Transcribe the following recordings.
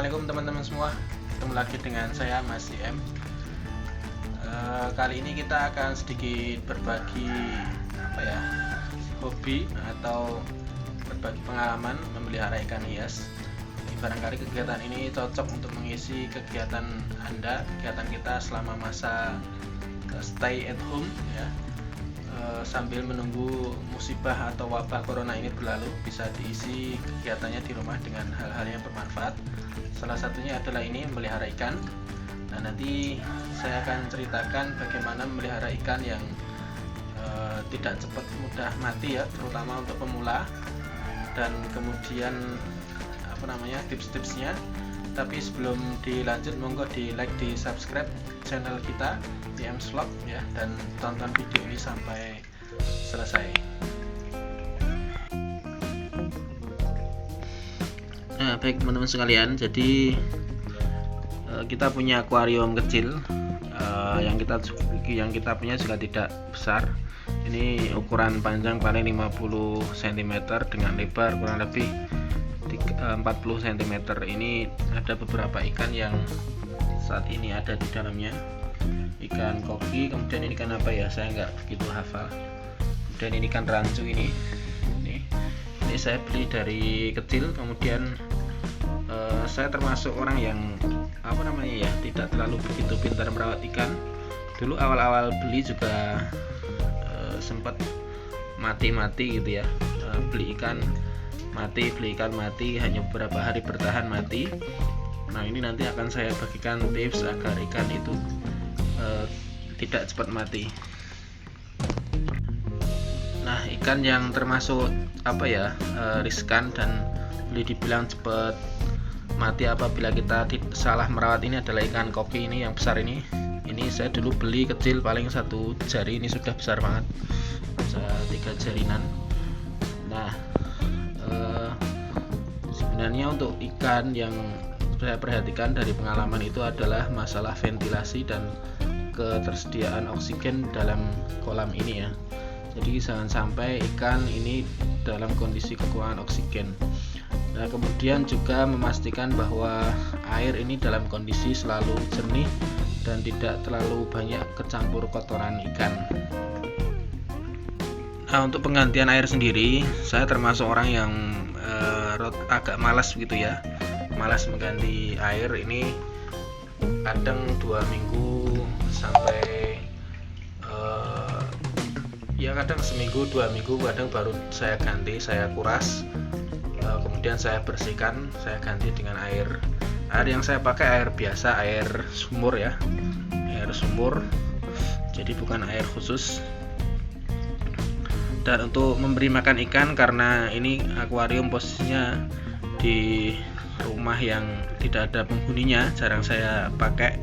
Assalamualaikum teman-teman semua. Ketemu lagi dengan saya Mas IM. Kali ini kita akan sedikit berbagi hobi atau berbagi pengalaman memelihara ikan hias. Barangkali kegiatan ini cocok untuk mengisi kegiatan Anda, kegiatan kita selama masa stay at home ya. Sambil menunggu musibah atau wabah corona ini berlalu, bisa diisi kegiatannya di rumah dengan hal-hal yang bermanfaat. Salah satunya adalah ini, memelihara ikan. Nah, nanti saya akan ceritakan bagaimana memelihara ikan yang tidak cepat mudah mati ya, terutama untuk pemula, dan kemudian tips-tipsnya. Tapi sebelum dilanjut, monggo di like, di subscribe channel kita IM Vlog ya, dan tonton video ini sampai selesai. Nah, baik teman-teman sekalian, jadi kita punya akuarium kecil yang kita punya juga tidak besar. Ini ukuran panjang paling 50 cm dengan lebar kurang lebih 40 cm. Ini ada beberapa ikan yang saat ini ada di dalamnya. Ikan koki, kemudian ini ikan apa ya, saya nggak begitu hafal. Kemudian ini ikan rancu ini saya beli dari kecil. Kemudian saya termasuk orang yang tidak terlalu begitu pintar merawat ikan. Dulu awal-awal beli juga sempat mati-mati gitu ya, beli ikan mati, hanya beberapa hari bertahan mati. Nah, ini nanti akan saya bagikan tips agar ikan itu tidak cepat mati. Nah, ikan yang termasuk riskan dan boleh dibilang cepat mati apabila kita salah merawat ini adalah ikan koki ini yang besar ini. Ini saya dulu beli kecil, paling satu jari, ini sudah besar banget, bisa 3 jarinan. Nah, sebenarnya untuk ikan yang saya perhatikan dari pengalaman itu adalah masalah ventilasi dan ketersediaan oksigen dalam kolam ini ya. Jadi jangan sampai ikan ini dalam kondisi kekurangan oksigen. Nah, kemudian juga memastikan bahwa air ini dalam kondisi selalu jernih dan tidak terlalu banyak kecampur kotoran ikan. Nah, untuk penggantian air sendiri, saya termasuk orang yang agak malas begitu ya, malas mengganti air. Ini kadang 2 minggu sampai kadang seminggu 2 minggu, kadang baru saya ganti, saya kuras, kemudian saya bersihkan, saya ganti dengan air yang saya pakai air biasa, air sumur ya, air sumur, jadi bukan air khusus. Dan untuk memberi makan ikan, karena ini akuarium posisinya di rumah yang tidak ada penghuninya, jarang saya pakai.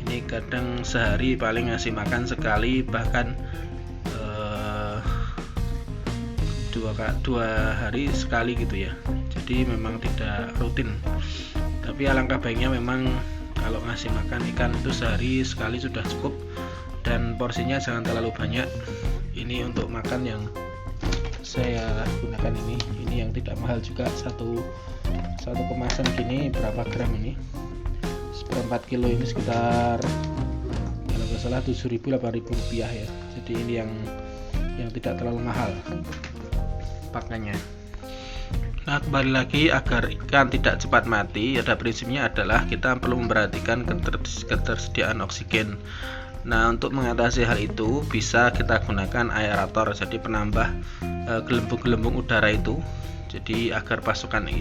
Ini kadang sehari paling ngasih makan sekali, bahkan 2 hari sekali gitu ya. Jadi memang tidak rutin. Tapi alangkah baiknya memang kalau ngasih makan ikan itu sehari sekali sudah cukup, dan porsinya jangan terlalu banyak. Ini untuk makan yang saya gunakan ini yang tidak mahal juga, satu kemasan gini berapa gram ini, seperempat kilo ini sekitar kalau nggak salah 7.000-8.000 rupiah ya. Jadi ini yang tidak terlalu mahal pakainya. Nah, kembali lagi, agar ikan tidak cepat mati, ada prinsipnya adalah kita perlu memperhatikan ketersediaan oksigen. Nah, untuk mengatasi hal itu bisa kita gunakan aerator, jadi penambah gelembung-gelembung udara itu, jadi agar pasokan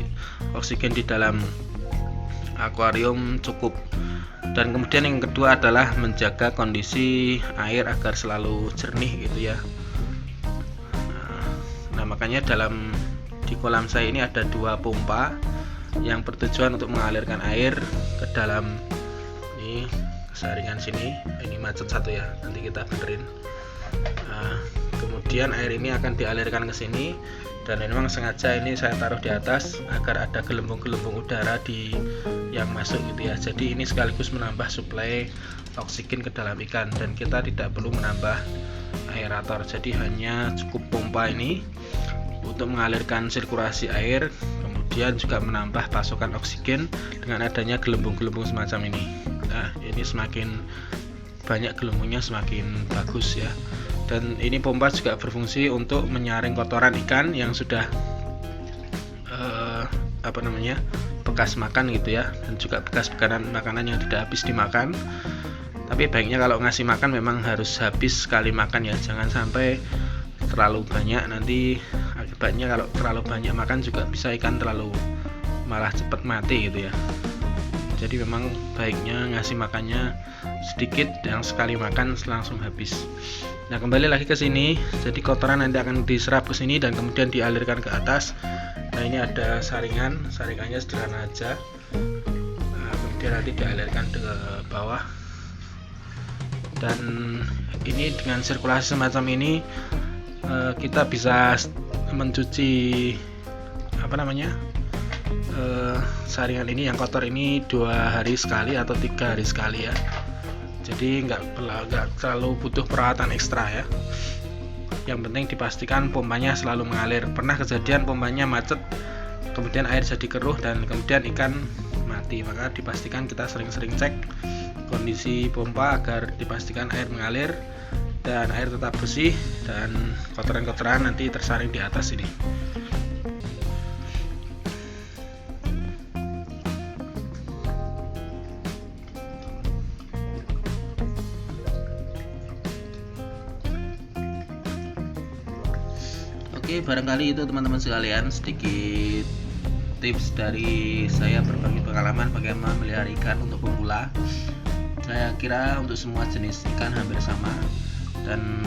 oksigen di dalam akuarium cukup. Dan kemudian yang kedua adalah menjaga kondisi air agar selalu jernih gitu ya. Nah, makanya di kolam saya ini ada 2 pompa yang bertujuan untuk mengalirkan air ke dalam ini kesaringan sini. Ini macet satu ya, nanti kita benerin. Nah, kemudian air ini akan dialirkan ke sini, dan memang sengaja ini saya taruh di atas agar ada gelembung-gelembung udara yang masuk gitu ya. Jadi ini sekaligus menambah suplai oksigen ke dalam ikan, dan kita tidak perlu menambah aerator. Jadi hanya cukup pompa ini untuk mengalirkan sirkulasi air, kemudian kemudian juga menambah pasokan oksigen dengan adanya gelembung-gelembung semacam ini. Nah, ini semakin banyak gelembungnya semakin bagus ya. Dan ini pompa juga berfungsi untuk menyaring kotoran ikan yang sudah bekas makan gitu ya, dan juga bekas makanan yang tidak habis dimakan. Tapi baiknya kalau ngasih makan memang harus habis sekali makan ya, jangan sampai terlalu banyak. Nanti akibatnya kalau terlalu banyak makan juga bisa ikan malah cepat mati gitu ya. Jadi memang baiknya ngasih makannya sedikit, yang sekali makan langsung habis. Nah, kembali lagi ke sini. Jadi kotoran nanti akan diserap ke sini dan kemudian dialirkan ke atas. Nah, ini ada saringannya sederhana aja. Nah, kemudian nanti dialirkan ke bawah. Dan ini dengan sirkulasi semacam ini kita bisa mencuci saringan ini yang kotor ini 2 hari sekali atau 3 hari sekali ya. Jadi nggak terlalu butuh perawatan ekstra ya. Yang penting dipastikan pompanya selalu mengalir. Pernah kejadian pompanya macet, kemudian air jadi keruh dan kemudian ikan mati. Maka dipastikan kita sering-sering cek kondisi pompa agar dipastikan air mengalir dan air tetap bersih dan kotoran-kotoran nanti tersaring di atas ini. Oke, barangkali itu teman-teman sekalian sedikit tips dari saya berbagi pengalaman bagaimana melihara ikan untuk pemula. Saya kira untuk semua jenis ikan hampir sama, dan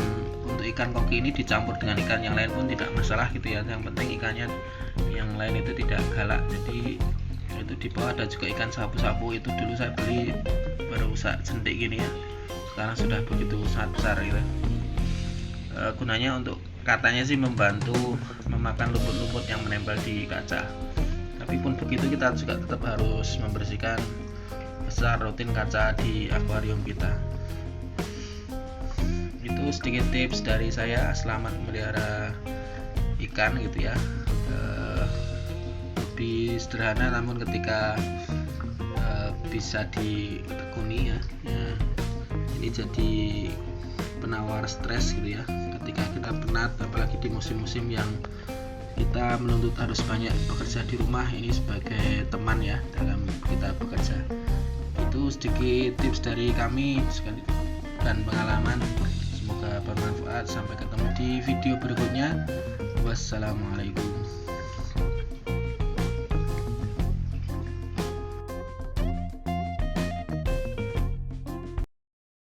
untuk ikan koki ini dicampur dengan ikan yang lain pun tidak masalah gitu ya. Yang penting ikannya yang lain itu tidak galak. Jadi itu di bawah ada juga ikan sapu-sapu, itu dulu saya beli baru sendik gini ya, sekarang sudah begitu sangat besar gitu. Gunanya untuk katanya sih membantu memakan lumut-lumut yang menempel di kaca. Tapi pun begitu kita juga tetap harus membersihkan secara rutin kaca di akuarium kita. Itu sedikit tips dari saya, selamat melihara ikan gitu ya. Lebih sederhana namun ketika bisa ditekuni ya. Ini jadi penawar stres gitu ya. Ketika kita penat, apalagi di musim-musim yang kita menuntut harus banyak bekerja di rumah, ini sebagai teman ya dalam kita bekerja. Itu sedikit tips dari kami dan pengalaman, semoga bermanfaat. Sampai ketemu di video berikutnya. Wassalamualaikum.